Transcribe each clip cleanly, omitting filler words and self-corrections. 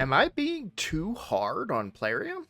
Am I being too hard on Plarium?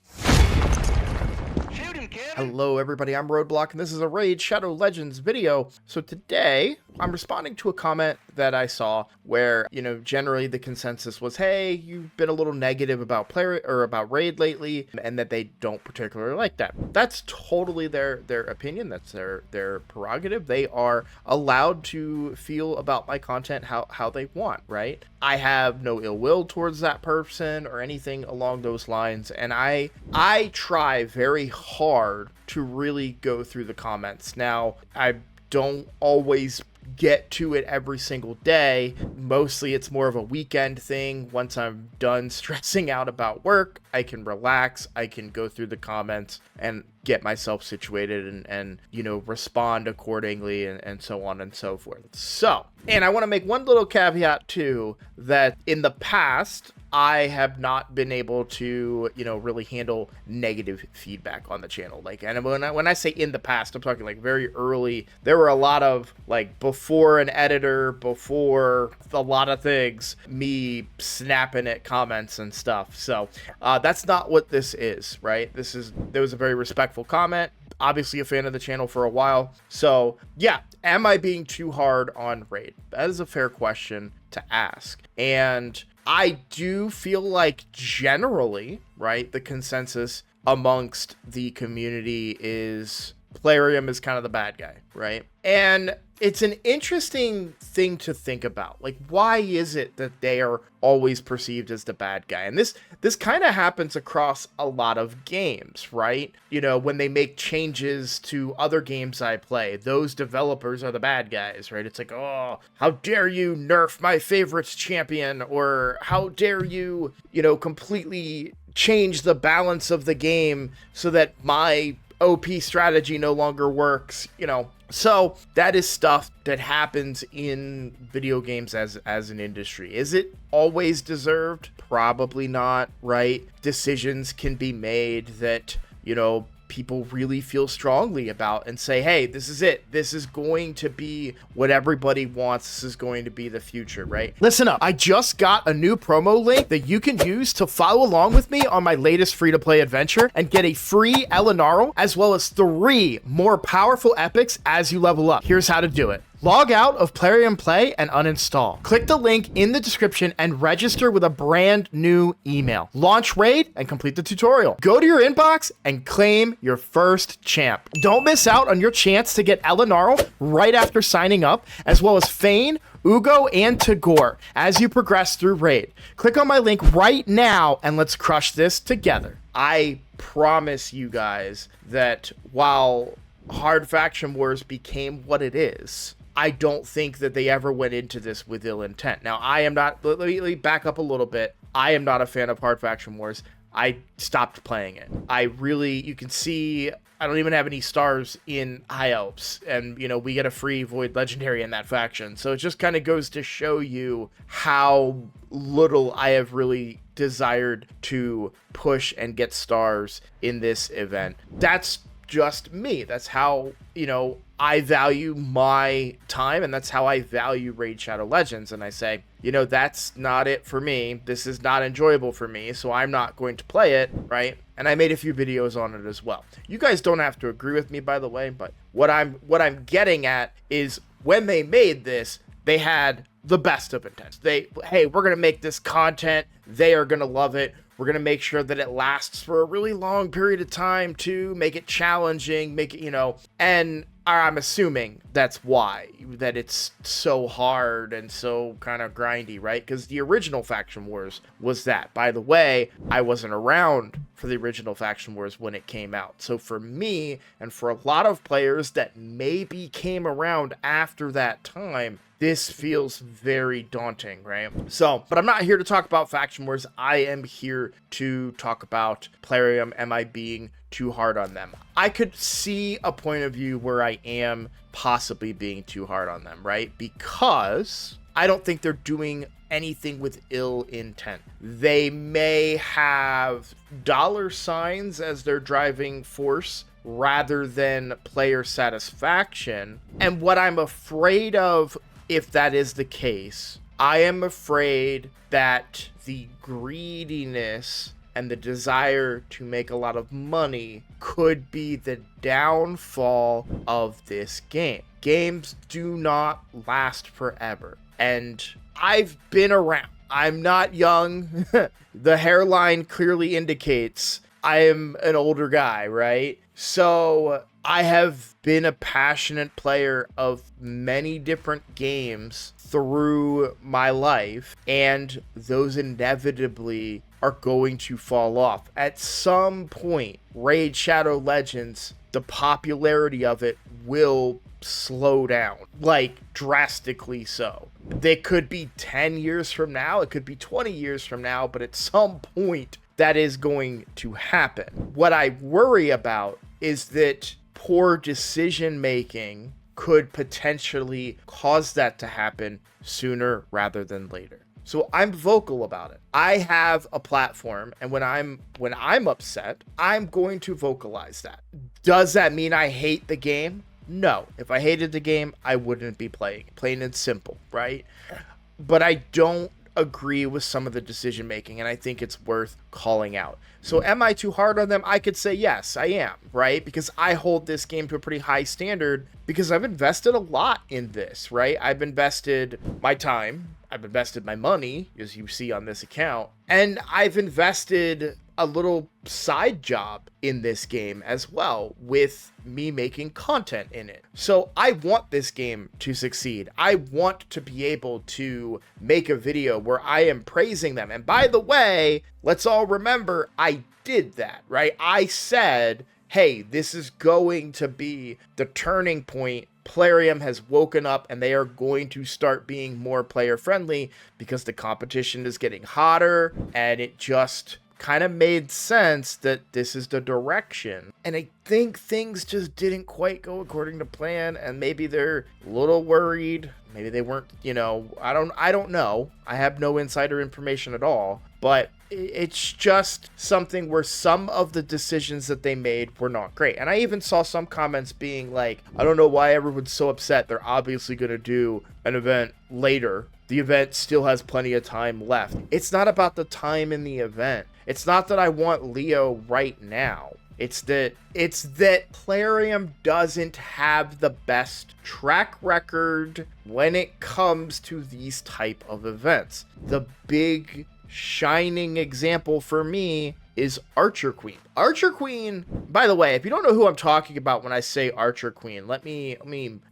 Hello everybody, I'm Roadblock and this is a Raid Shadow Legends video. So today, I'm responding to a comment that I saw where, generally the consensus was, hey, you've been a little negative about about Raid lately, and that they don't particularly like that. That's totally their opinion, that's their prerogative. They are allowed to feel about my content how they want, right? I have no ill will towards that person or anything along those lines, and I try very hard to really go through the comments. Now, I don't always get to it every single day. Mostly it's more of a weekend thing. Once I'm done stressing out about work, I can relax, I can go through the comments and get myself situated and respond accordingly and so on and so forth. So, and I want to make one little caveat too, that in the past, I have not been able to, really handle negative feedback on the channel. And when I say in the past, I'm talking like very early. There were a lot of before an editor, before a lot of things, me snapping at comments and stuff. So that's not what this is, right? There was a very respectful comment. Obviously a fan of the channel for a while. So yeah, am I being too hard on Raid? That is a fair question to ask. And I do feel like generally, right, the consensus amongst the community is Plarium is kind of the bad guy, right? And it's an interesting thing to think about. Why is it that they are always perceived as the bad guy? And this kind of happens across a lot of games, right? When they make changes to other games I play, those developers are the bad guys, right? It's like, oh, how dare you nerf my favorite champion? Or how dare you, completely change the balance of the game so that my OP strategy no longer works, So that is stuff that happens in video games as an industry. Is it always deserved? Probably not, right? Decisions can be made that, people really feel strongly about and say, hey, this is it. This is going to be what everybody wants. This is going to be the future, right? Listen up. I just got a new promo link that you can use to follow along with me on my latest free-to-play adventure and get a free Elenaril as well as 3 more powerful epics as you level up. Here's how to do it. Log out of Plarium Play and uninstall. Click the link in the description and register with a brand new email. Launch Raid and complete the tutorial. Go to your inbox and claim your first champ. Don't miss out on your chance to get Elenaril right after signing up, as well as Fayne, Uugo, and Tagoar as you progress through Raid. Click on my link right now and let's crush this together. I promise you guys that while Hard Faction Wars became what it is, I don't think that they ever went into this with ill intent. Now, I am not, let me back up a little bit. I am not a fan of Hard Faction Wars. I stopped playing it. You can see, I don't even have any stars in High Alps, and, we get a free Void Legendary in that faction. So it just kind of goes to show you how little I have really desired to push and get stars in this event. That's just me. That's how, I value my time, and that's how I value Raid Shadow Legends. And I say, that's not it for me. This is not enjoyable for me, so I'm not going to play it, right? And I made a few videos on it as well. You guys don't have to agree with me, by the way, but what I'm getting at is when they made this, they had the best of intents. Hey, we're going to make this content. They are going to love it. We're going to make sure that it lasts for a really long period of time to make it challenging, make it, and I'm assuming that's why, that it's so hard and so kind of grindy, right? Because the original Faction Wars was that. By the way, I wasn't around for the original Faction Wars when it came out. So for me, and for a lot of players that maybe came around after that time, this feels very daunting, right? So, but I'm not here to talk about Faction Wars. I am here to talk about Plarium. Am I being too hard on them? I could see a point of view where I am possibly being too hard on them, right? Because I don't think they're doing anything with ill intent. They may have $signs as their driving force rather than player satisfaction. And what I'm afraid of, if that is the case, I am afraid that the greediness and the desire to make a lot of money could be the downfall of this game. Games do not last forever. And I've been around. I'm not young. The hairline clearly indicates I am an older guy, right? So I have been a passionate player of many different games through my life, and those inevitably are going to fall off. At some point, Raid Shadow Legends, the popularity of it will slow down, like drastically so. They could be 10 years from now, it could be 20 years from now, but at some point that is going to happen. What I worry about is that poor decision making could potentially cause that to happen sooner rather than later. So I'm vocal about it. I have a platform, and when I'm upset, I'm going to vocalize that. Does that mean I hate the game? No. If I hated the game, I wouldn't be playing. Plain and simple, right? But I don't agree with some of the decision making, and I think it's worth calling out. So am I too hard on them? I could say yes, I am, right? Because I hold this game to a pretty high standard because I've invested a lot in this, right? I've invested my time, I've invested my money, as you see on this account, and I've invested a little side job in this game as well, with me making content in it. So I want this game to succeed. I want to be able to make a video where I am praising them. And by the way, let's all remember, I did that, right? I said, hey, this is going to be the turning point. Plarium has woken up and they are going to start being more player friendly because the competition is getting hotter, and it just kind of made sense that this is the direction. And I think things just didn't quite go according to plan, and maybe they're a little worried. Maybe they weren't, I don't know. I have no insider information at all, but it's just something where some of the decisions that they made were not great. And I even saw some comments being like, I don't know why everyone's so upset. They're obviously going to do an event later. The event still has plenty of time left. It's not about the time in the event. It's not that I want Leo right now. It's that Plarium doesn't have the best track record when it comes to these type of events. The big shining example for me is Archer Queen. Archer Queen, by the way, if you don't know who I'm talking about when I say Archer Queen, let me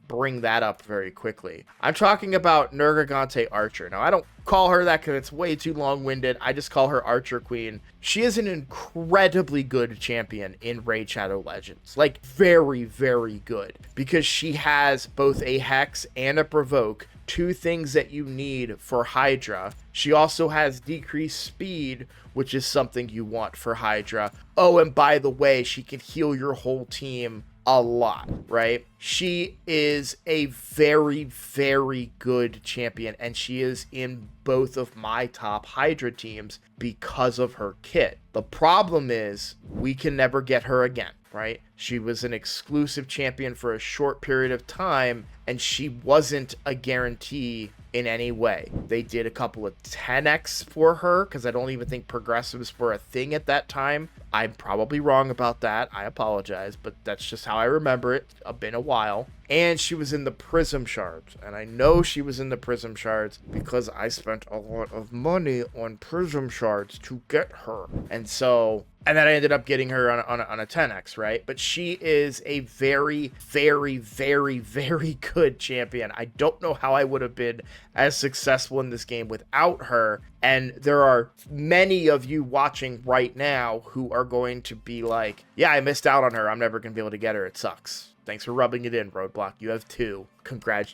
bring that up very quickly. I'm talking about Nergigante Archer. Now, I don't call her that because it's way too long-winded. I just call her Archer Queen. She is an incredibly good champion in Raid Shadow Legends. Like, very, very good. Because she has both a Hex and a Provoke, two things that you need for Hydra. She also has decreased speed, which is something you want for Hydra. Oh, and by the way, she can heal your whole team a lot, right? She is a very, very good champion, and she is in both of my top Hydra teams because of her kit. The problem is we can never get her again, right? She was an exclusive champion for a short period of time, and she wasn't a guarantee in any way. They did a couple of 10x for her, because I don't even think progressives were a thing at that time. I'm probably wrong about that. I apologize, but that's just how I remember it. It's been a while. And she was in the Prism Shards. And I know she was in the Prism Shards because I spent a lot of money on Prism Shards to get her. And then I ended up getting her on a 10x, right? But she is a very, very, very, very good champion. I don't know how I would have been as successful in this game without her. And there are many of you watching right now who are going to be like, yeah, I missed out on her. I'm never going to be able to get her. It sucks. Thanks for rubbing it in, Roadblock. You have two. Congrats.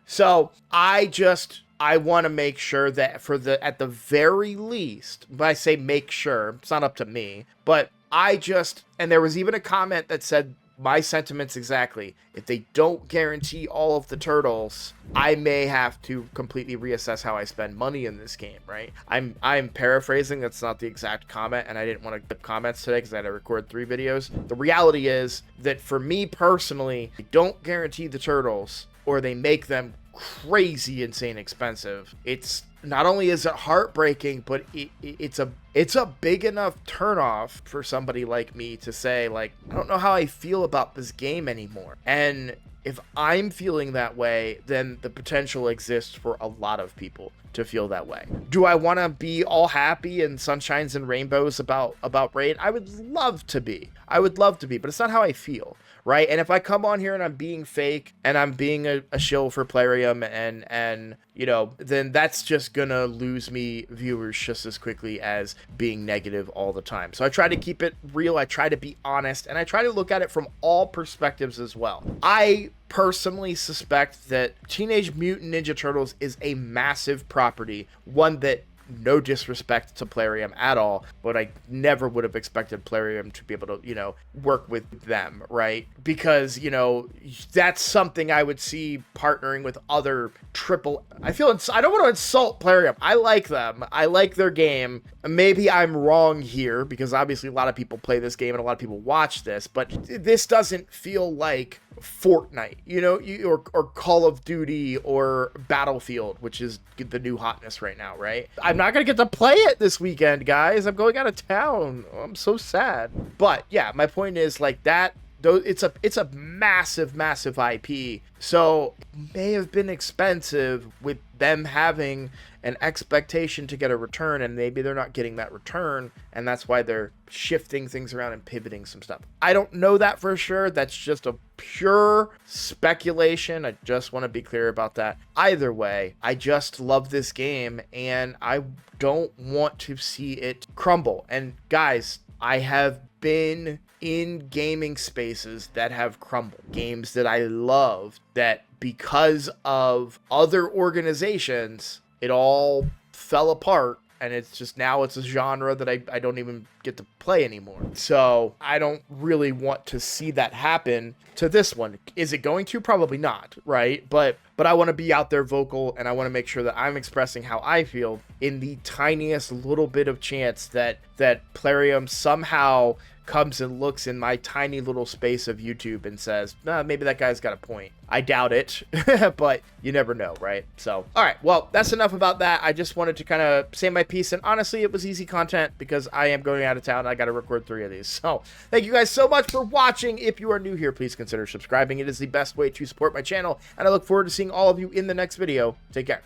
So I want to make sure that at the very least, when I say make sure, it's not up to me, but and there was even a comment that said my sentiments exactly. If they don't guarantee all of the turtles, I may have to completely reassess how I spend money in this game, right? I'm paraphrasing. That's not the exact comment, and I didn't want to clip comments today because I had to record 3 videos. The reality is that for me personally, they don't guarantee the turtles, or they make them crazy insane expensive. It's not only is it heartbreaking, but it's a big enough turnoff for somebody like me to say, like, I don't know how I feel about this game anymore. And if I'm feeling that way, then the potential exists for a lot of people to feel that way. Do I want to be all happy and sunshines and rainbows about Raid? I would love to be. But it's not how I feel, right? And if I come on here and I'm being fake and I'm being a shill for Plarium and you know, then that's just gonna lose me viewers just as quickly as being negative all the time. So I try to keep it real, I try to be honest, and I try to look at it from all perspectives as well. I personally suspect that Teenage Mutant Ninja Turtles is a massive property, one that, no disrespect to Plarium at all, but I never would have expected Plarium to be able to, you know, work with them, right? Because, you know, that's something I would see partnering with other I don't want to insult Plarium. I like them. I like their game. Maybe I'm wrong here, because obviously a lot of people play this game and a lot of people watch this, but this doesn't feel like Fortnite, you know, or Call of Duty or Battlefield, which is the new hotness right now, right? I'm not gonna get to play it this weekend, guys. I'm going out of town. I'm so sad. But yeah, my point is, like, that though it's a massive IP, so it may have been expensive with them having an expectation to get a return, and maybe they're not getting that return, and that's why they're shifting things around and pivoting some stuff. I don't know that for sure. That's just a pure speculation. I just want to be clear about that. Either way, I just love this game, and I don't want to see it crumble. And guys, I have been in gaming spaces that have crumbled. Games that I love, that because of other organizations, it all fell apart, and it's just, now it's a genre that I don't even get to play anymore. So I don't really want to see that happen to this one. Is it going to? Probably not, right? But I want to be out there vocal, and I want to make sure that I'm expressing how I feel in the tiniest little bit of chance that Plarium somehow comes and looks in my tiny little space of YouTube and says, maybe that guy's got a point. I doubt it, but you never know, right? So, all right, well, that's enough about that. I just wanted to kind of say my piece, and honestly, it was easy content because I am going out of town and I got to record 3 of these. So, thank you guys so much for watching. If you are new here, please consider subscribing. It is the best way to support my channel, and I look forward to seeing all of you in the next video. Take care.